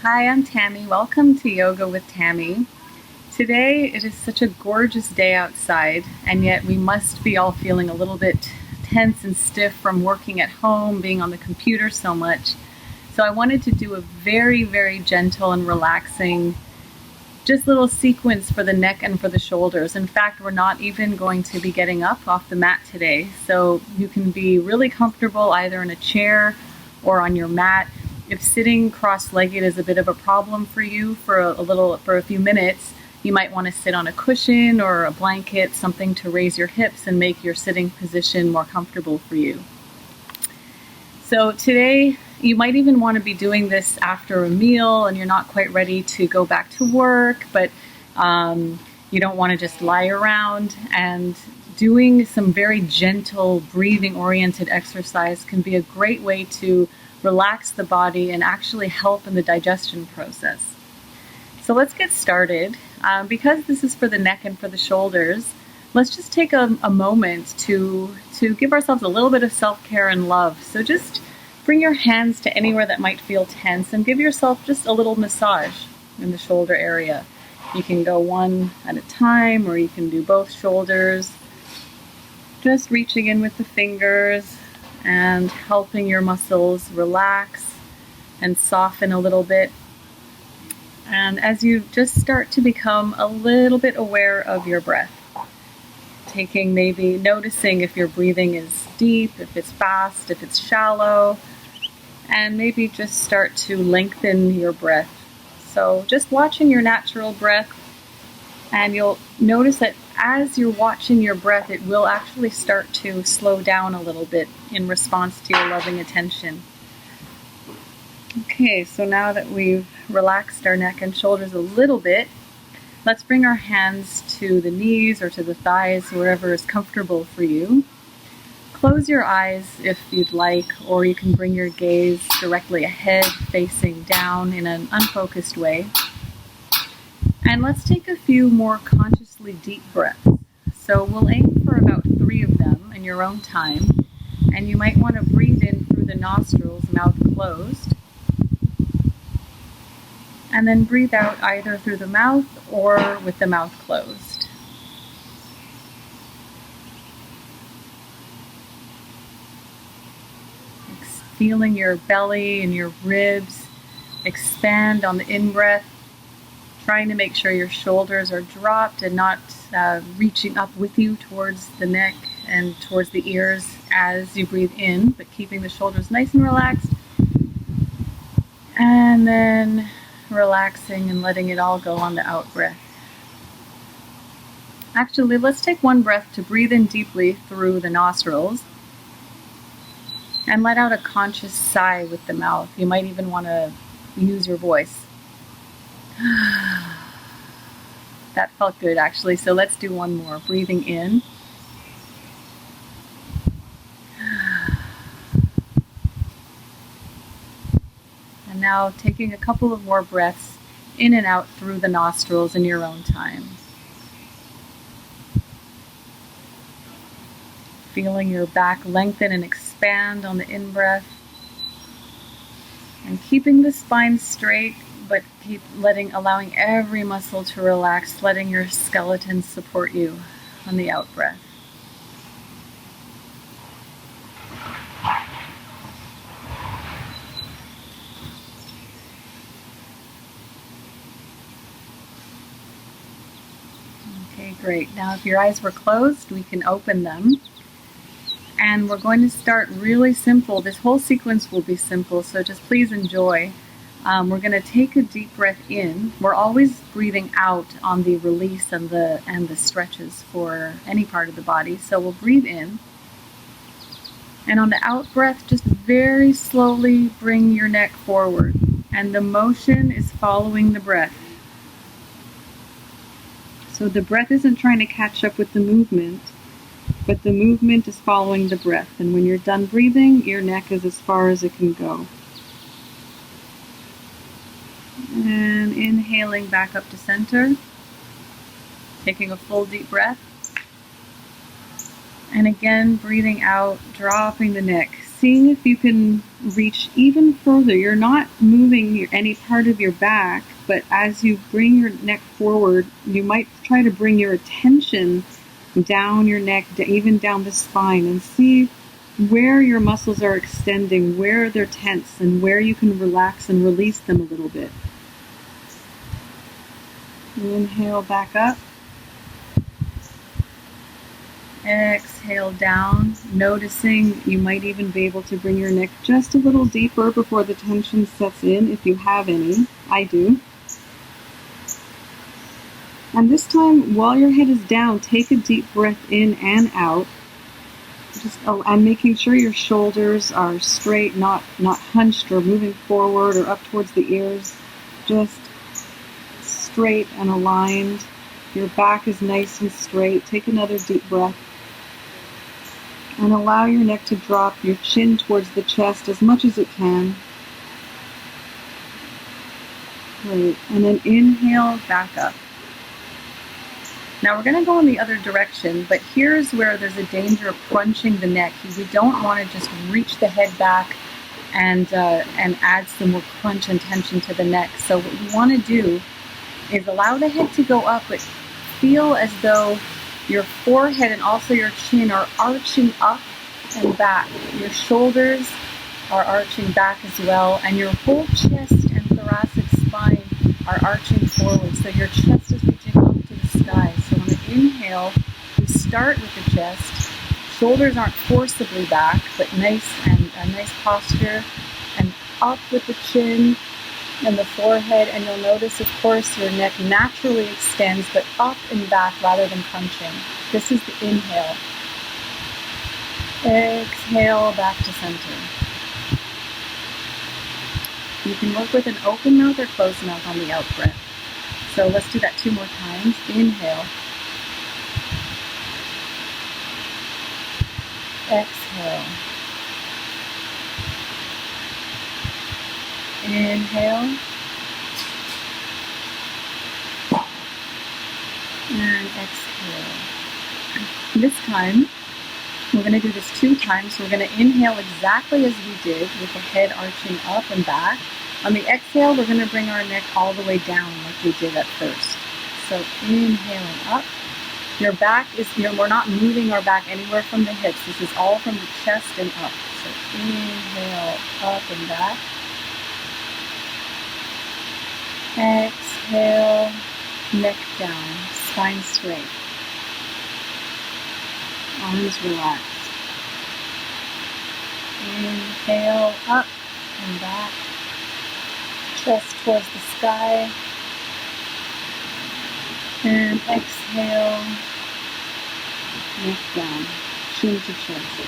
Hi, I'm Tammy. Welcome to Yoga with Tammy. Today it is such a gorgeous day outside, and yet we must be all feeling a little bit tense and stiff from working at home, being on the computer so much. So I wanted to do a very, very gentle and relaxing just little sequence for the neck and for the shoulders. In fact, we're not even going to be getting up off the mat today. So you can be really comfortable either in a chair or on your mat. If sitting cross-legged is a bit of a problem for you for a few minutes, you might want to sit on a cushion or a blanket, something to raise your hips and make your sitting position more comfortable for you. So today, you might even want to be doing this after a meal and you're not quite ready to go back to work, but you don't want to just lie around. And doing some very gentle, breathing-oriented exercise can be a great way to relax the body and actually help in the digestion process. So let's get started. Because this is for the neck and for the shoulders, let's just take a moment to give ourselves a little bit of self-care and love. So just bring your hands to anywhere that might feel tense and give yourself just a little massage in the shoulder area. You can go one at a time, or you can do both shoulders. Just reaching in with the fingers and helping your muscles relax and soften a little bit. And as you just start to become a little bit aware of your breath, maybe noticing if your breathing is deep, if it's fast, if it's shallow, and maybe just start to lengthen your breath. So just watching your natural breath, and you'll notice that as you're watching your breath, it will actually start to slow down a little bit in response to your loving attention. Okay, so now that we've relaxed our neck and shoulders a little bit, let's bring our hands to the knees or to the thighs, wherever is comfortable for you. Close your eyes if you'd like, or you can bring your gaze directly ahead, facing down in an unfocused way. And let's take a few more consciously deep breaths. So we'll aim for about 3 of them in your own time. And you might want to breathe in through the nostrils, mouth closed. And then breathe out either through the mouth or with the mouth closed. Feeling your belly and your ribs expand on the in-breath, trying to make sure your shoulders are dropped and not reaching up with you towards the neck and towards the ears as you breathe in, but keeping the shoulders nice and relaxed. And then relaxing and letting it all go on the out breath. Actually, let's take one breath to breathe in deeply through the nostrils and let out a conscious sigh with the mouth. You might even want to use your voice. That felt good, actually. So let's do one more. Breathing in. And now taking a couple of more breaths in and out through the nostrils in your own time. Feeling your back lengthen and expand on the in-breath. And keeping the spine straight, but allowing every muscle to relax, letting your skeleton support you on the out-breath. Okay, great. Now if your eyes were closed, we can open them. And we're going to start really simple. This whole sequence will be simple, so just please enjoy. We're going to take a deep breath in. We're always breathing out on the release and the stretches for any part of the body. So we'll breathe in. And on the out breath, just very slowly bring your neck forward. And the motion is following the breath. So the breath isn't trying to catch up with the movement, but the movement is following the breath. And when you're done breathing, your neck is as far as it can go. And inhaling back up to center. Taking a full deep breath. And again, breathing out, dropping the neck, seeing if you can reach even further. You're not moving any part of your back, but as you bring your neck forward, you might try to bring your attention down your neck, even down the spine, and see where your muscles are extending, where they're tense, and where you can relax and release them a little bit. Inhale back up. Exhale down, noticing you might even be able to bring your neck just a little deeper before the tension sets in, if you have any. I do. And this time, while your head is down, take a deep breath in and out. And making sure your shoulders are straight, not hunched or moving forward or up towards the ears. Just straight and aligned. Your back is nice and straight. Take another deep breath. And allow your neck to drop, your chin towards the chest as much as it can. Great. And then inhale, back up. Now we're going to go in the other direction, but here's where there's a danger of crunching the neck. We don't want to just reach the head back and add some more crunch and tension to the neck. So what you want to do is allow the head to go up, but feel as though your forehead and also your chin are arching up and back. Your shoulders are arching back as well, and your whole chest and thoracic spine are arching forward. So your chest is reaching up to the sky. So on an inhale, you start with the chest. Shoulders aren't forcibly back, but nice and a nice posture, and up with the chin and the forehead, and you'll notice, of course, your neck naturally extends, but up and back rather than crunching. This is the inhale. Exhale, back to center. You can work with an open mouth or closed mouth on the out breath. So let's do that 2 more times. Inhale. Exhale. Inhale. And exhale. This time, we're going to do this 2 times. We're going to inhale exactly as we did, with the head arching up and back. On the exhale, we're going to bring our neck all the way down like we did at first. So inhaling up. Your back is, we're not moving our back anywhere from the hips. This is all from the chest and up. So inhale, up and back. Exhale, neck down, spine straight. Arms relaxed. Inhale, up and back. Chest towards the sky. And exhale, neck down, chin to chest.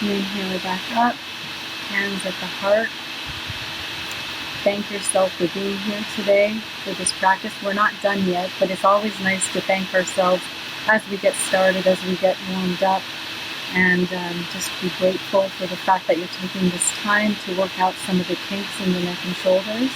Inhale back up, hands at the heart. Thank yourself for being here today for this practice. We're not done yet, but it's always nice to thank ourselves as we get started, as we get warmed up, and just be grateful for the fact that you're taking this time to work out some of the kinks in the neck and shoulders.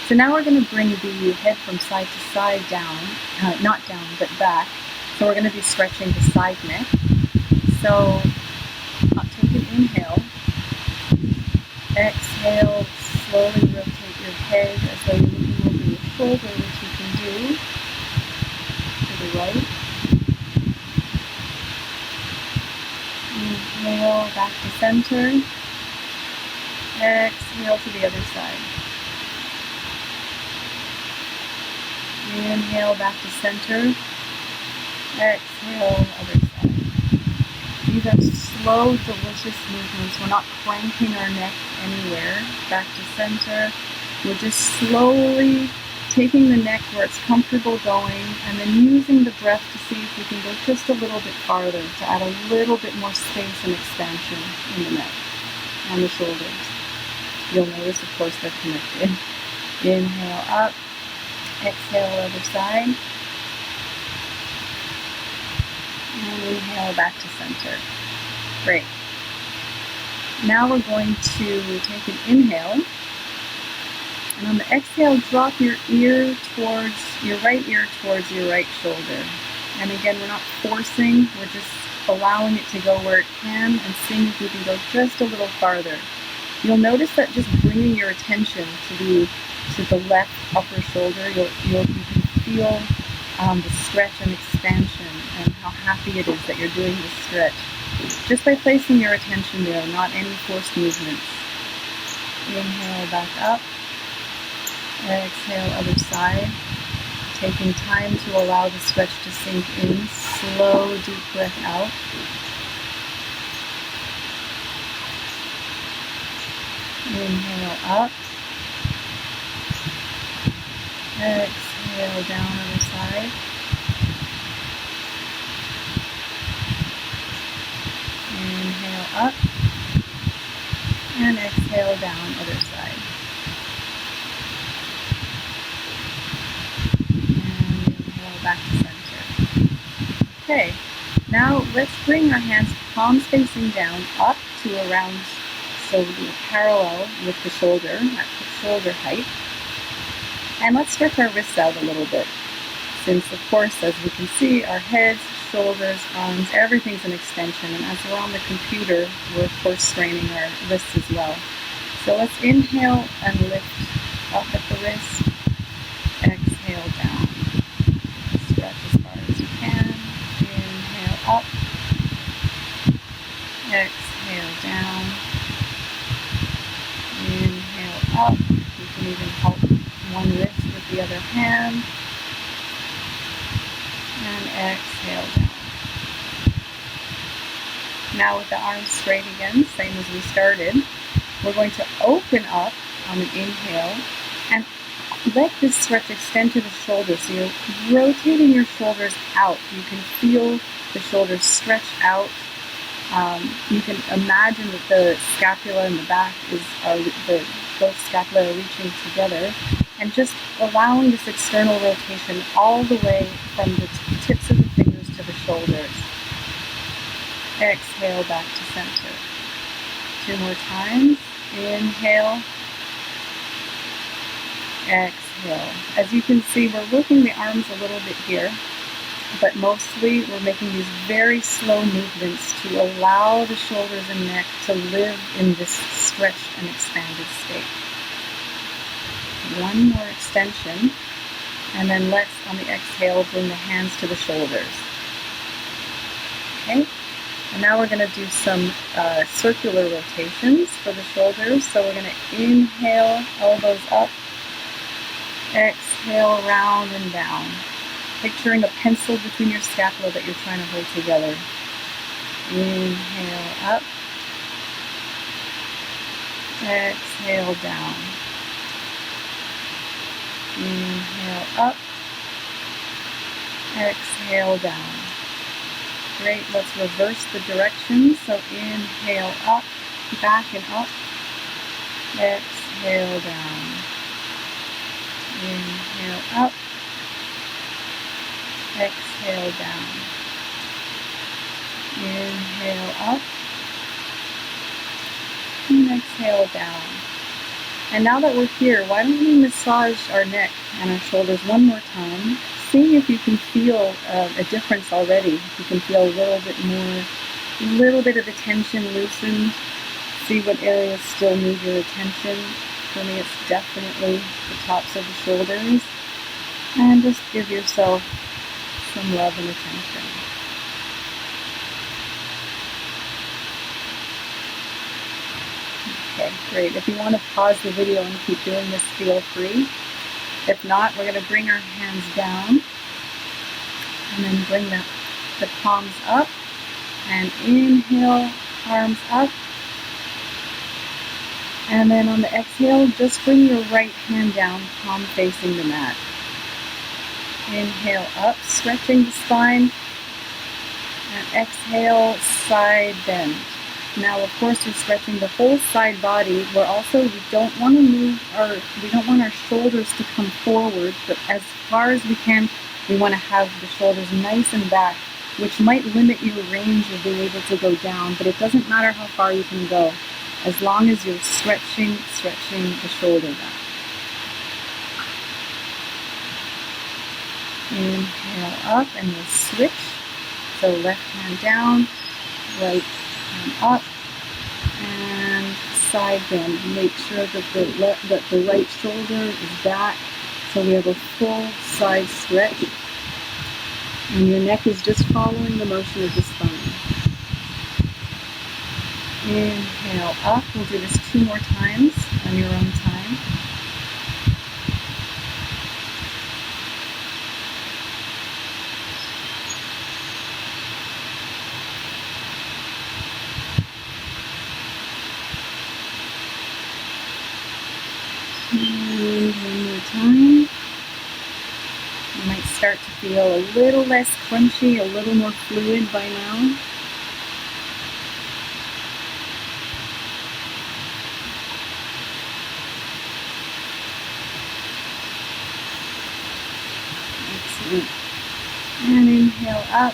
So now we're going to bring the head from side to side down, not down, but back. So we're going to be stretching the side neck. So take an inhale. Exhale, slowly rotate your head as though you're looking over your shoulder, which you can do to the right. Inhale, back to center. Exhale to the other side. Inhale, back to center. Exhale, other side. These are slow, delicious movements. We're not cranking our neck anywhere. Back to center. We're just slowly taking the neck where it's comfortable going, and then using the breath to see if we can go just a little bit farther to add a little bit more space and expansion in the neck and the shoulders. You'll notice, of course, they're connected. Inhale up. Exhale, other side. And inhale, back to center. Great. Now we're going to take an inhale. And on the exhale, drop your ear towards your right shoulder. And again, we're not forcing, we're just allowing it to go where it can and seeing if you can go just a little farther. You'll notice that just bringing your attention to the left upper shoulder, you can feel the stretch and expansion and how happy it is that you're doing this stretch. Just by placing your attention there, not any forced movements. Inhale back up. Exhale other side. Taking time to allow the stretch to sink in. Slow, deep breath out. Inhale up. Exhale down other side. Inhale up. And exhale down other side. And inhale back to center. Okay, now let's bring our hands palms facing down up to around, so we're parallel with the shoulder, at shoulder height. And let's stretch our wrists out a little bit, since of course, as we can see, our heads, shoulders, arms, everything's an extension, and as we're on the computer, we're of course straining our wrists as well. So let's inhale and lift up at the wrist, exhale down, stretch as far as you can, inhale up, exhale down, inhale up, you can even help one wrist with the other hand, and exhale down. Now with the arms straight again, same as we started, we're going to open up on an inhale and let this stretch extend to the shoulders. So you're rotating your shoulders out. You can feel the shoulders stretch out. You can imagine that the scapula and the back both scapula are reaching together, and just allowing this external rotation all the way from the tips of the fingers to the shoulders. Exhale back to center. 2 more times. Inhale. Exhale. As you can see, we're working the arms a little bit here, but mostly we're making these very slow movements to allow the shoulders and neck to live in this stretched and expanded state. 1 more extension, and then let's, on the exhale, bring the hands to the shoulders. Okay, and now we're going to do some circular rotations for the shoulders. So we're going to inhale, elbows up, exhale, round and down. Picturing a pencil between your scapula that you're trying to hold together. Inhale up, exhale down. Inhale up, exhale down. Great, let's reverse the direction. So inhale up, back and up, exhale down. Inhale up, exhale down. Inhale up, and exhale down. And now that we're here, why don't we massage our neck and our shoulders one more time, seeing if you can feel a difference already. If you can feel a little bit more, a little bit of the tension loosened. See what areas still need your attention. For me, it's definitely the tops of the shoulders. And just give yourself some love and attention. Okay, great. If you want to pause the video and keep doing this, feel free. If not, we're going to bring our hands down and then bring the palms up and inhale, arms up. And then on the exhale, just bring your right hand down, palm facing the mat. Inhale up, stretching the spine. And exhale, side bend. Now, of course, we're stretching the whole side body. We don't want our shoulders to come forward, but as far as we can, we want to have the shoulders nice and back, which might limit your range of being able to go down, but it doesn't matter how far you can go, as long as you're stretching the shoulder back. Inhale up, and we'll switch. So left hand down, right arm up, and side bend. Make sure that the right shoulder is back, so we have a full side stretch, and your neck is just following the motion of the spine. Inhale up. We'll do this 2 more times on your own time. And 1 more time. You might start to feel a little less crunchy, a little more fluid by now. Excellent. And inhale up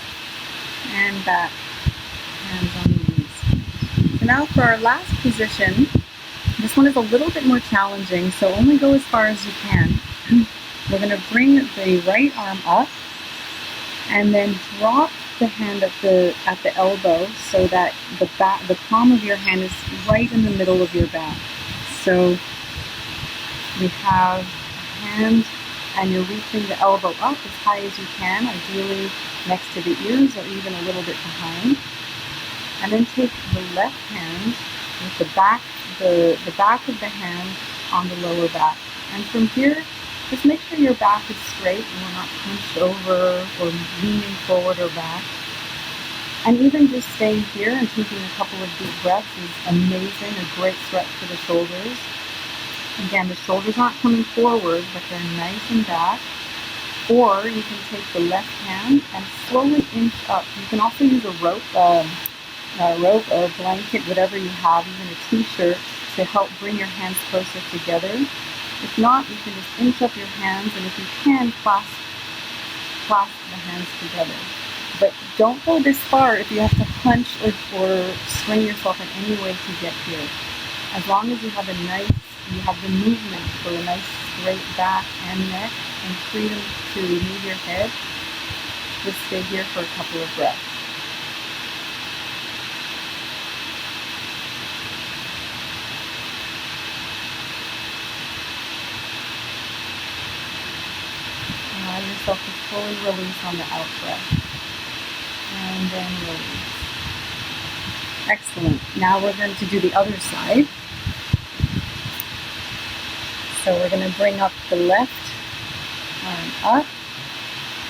and back. Hands on the knees. So now for our last position, this one is a little bit more challenging, so only go as far as you can. We're going to bring the right arm up and then drop the hand at the elbow so that the palm of your hand is right in the middle of your back. So we have a hand and you're reaching the elbow up as high as you can, ideally next to the ears or even a little bit behind. And then take the left hand with the back of the hand on the lower back. And from here, just make sure your back is straight and we're not hunched over or leaning forward or back. And even just staying here and taking a couple of deep breaths is amazing, a great stretch for the shoulders. Again, the shoulders aren't coming forward, but they're nice and back. Or you can take the left hand and slowly inch up. You can also use a rope or a blanket, whatever you have, even a t-shirt, to help bring your hands closer together. If not, you can just inch up your hands, and if you can, clasp the hands together. But don't go this far if you have to hunch or strain yourself in any way to get here. As long as you have the movement for a nice straight back and neck and freedom to move your head, just stay here for a couple of breaths. Allow yourself to fully release on the out breath. And then release. Excellent. Now we're going to do the other side. So we're going to bring up the left arm up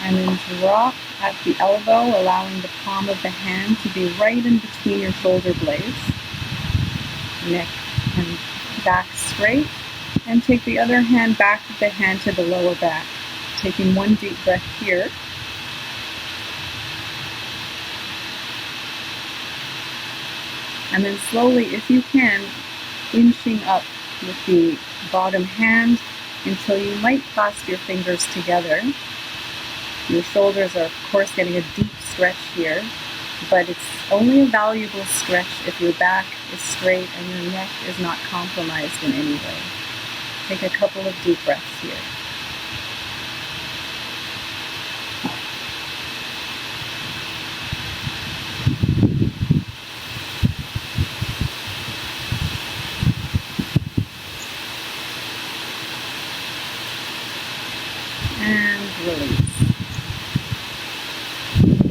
and then drop at the elbow, allowing the palm of the hand to be right in between your shoulder blades. Neck and back straight. And take the other hand, back of the hand to the lower back. Taking one deep breath here. And then slowly, if you can, inching up with the bottom hand until you might clasp your fingers together. Your shoulders are, of course, getting a deep stretch here, but it's only a valuable stretch if your back is straight and your neck is not compromised in any way. Take a couple of deep breaths here. And release.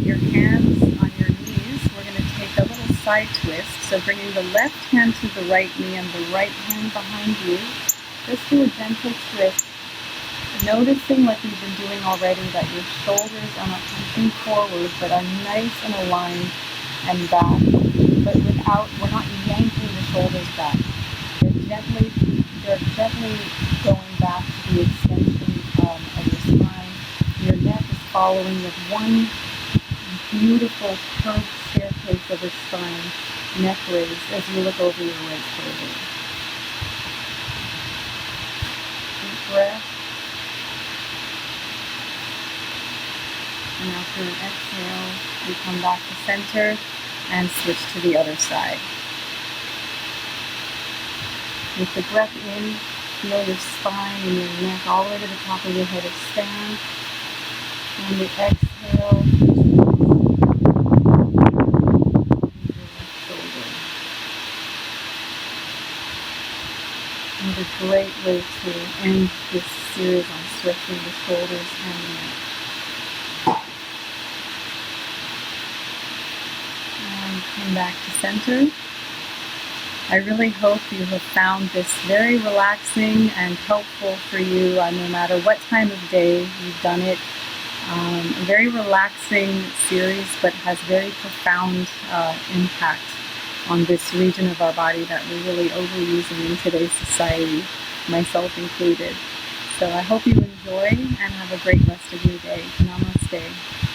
Your hands on your knees, we're going to take a little side twist. So bringing the left hand to the right knee and the right hand behind you. Just do a gentle twist. Noticing, like we've been doing already, that your shoulders are not punching forward, but are nice and aligned and back. But we're not yanking the shoulders back. They're gently going back to the extension of your spine. Your neck is following with one beautiful curved staircase of a spine, neck raise, as you look over your right shoulder. Deep breath. And after an exhale, we come back to center and switch to the other side. With the breath in, feel your spine and your neck all the way to the top of your head expand. And the exhale, And a great way to end this series on stretching the shoulders and the neck. And come back to center. I really hope you have found this very relaxing and helpful for you no matter what time of day you've done it. A very relaxing series, but has very profound impact on this region of our body that we're really overusing in today's society, myself included. So I hope you enjoy and have a great rest of your day. Namaste.